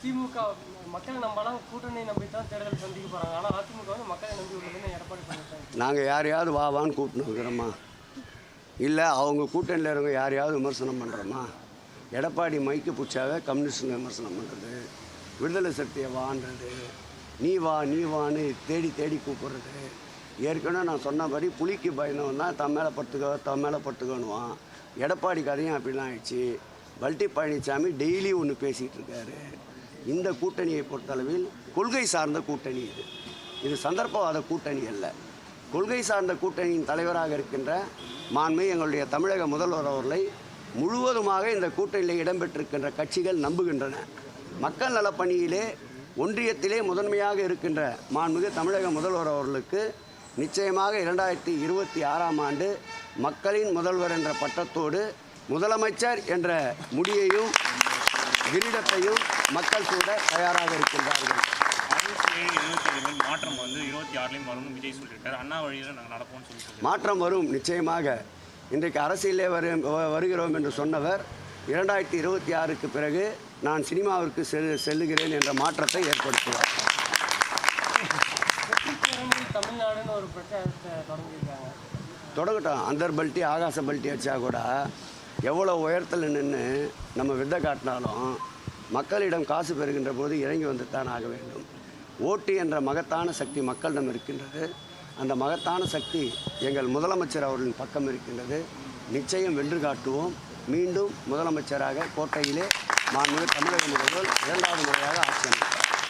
திமுக மக்களை நம்பலாம் கூட்டணி நம்பி தான் தேர்தல் சந்திக்க போகிறாங்க. ஆனால் அதிமுக வந்து மக்களை நம்பி உள்ளதுன்னு எடப்பாடி பண்ணிட்டாங்க. நாங்கள் யாரையாவது வான்னு கூப்பிட்டு இருக்கிறோமா? இல்லை அவங்க கூட்டணியில் இருக்க யாரையாவது விமர்சனம் பண்ணுறோமா? எடப்பாடி மைக்கு பிடிச்சாவே கம்யூனிஸ்ட் விமர்சனம் பண்ணுறது, விடுதலை சக்தியை வான்றது, நீ வான்னு தேடி தேடி கூப்பிட்றது. ஏற்கனவே நான் சொன்னபடி புலிக்கு பயந்தவன் தான் தன் மேலே பட்டுக்கணுவான். எடப்பாடி கதையும் அப்படிலாம் ஆயிடுச்சு. வல்ட்டி பழனிசாமி டெய்லி ஒன்று பேசிகிட்டு இருக்காரு. இந்த கூட்டணியை பொறுத்தளவில் கொள்கை சார்ந்த கூட்டணி இது சந்தர்ப்பவாத கூட்டணி அல்ல. கொள்கை சார்ந்த கூட்டணியின் தலைவராக இருக்கின்ற மாண்புமிகு எங்களுடைய தமிழக முதல்வர் அவர்களை முழுவதுமாக இந்த கூட்டணியில் இடம்பெற்றிருக்கின்ற கட்சிகள் நம்புகின்றன. மக்கள் நலப்பணியிலே ஒன்றியத்திலே முதன்மையாக இருக்கின்ற மாண்புமிகு தமிழக முதல்வர் அவர்களுக்கு நிச்சயமாக 2026ஆம் ஆண்டு மக்களின் முதல்வர் என்ற பட்டத்தோடு முதலமைச்சர் என்ற முடியையும் கிரீடத்தையும் மக்கள் கூட தயாராக இருக்கின்றார்கள். மாற்றம் வந்து 26லையும் வரும்னு விஜய் சொல்லியிருக்காரு. அண்ணா வழியில் நாங்கள் நடப்போம்னு சொல்லிட்டு மாற்றம் வரும் நிச்சயமாக. இன்றைக்கு அரசியலே வருகிறோம் என்று சொன்னவர் 2026க்கு பிறகு நான் சினிமாவிற்கு செல்லுகிறேன் என்ற மாற்றத்தை ஏற்படுத்துவார். தமிழ்நாடுன்னு ஒரு பிரச்சாரத்தை தொடங்கியிருக்காங்க. தொடங்கட்டும். அந்தர் பல்ட்டி ஆகாச பல்ட்டி அடித்தா கூட எவ்வளோ உயரத்தில் நின்று நம்ம வித்தை காட்டினாலும் மக்களிடம் காசு பெறுகின்ற போது இறங்கி வந்து தான் ஆக வேண்டும். ஓட்டு என்ற மகத்தான சக்தி மக்களிடம் இருக்கின்றது. அந்த மகத்தான சக்தி எங்கள் முதலமைச்சர் அவர்களின் பக்கம் இருக்கின்றது. நிச்சயம் வென்று காட்டுவோம். மீண்டும் முதலமைச்சராக கோட்டையிலே மாண்புமிகு தமிழக முதல்வர் 2வது முறையாக ஆட்சி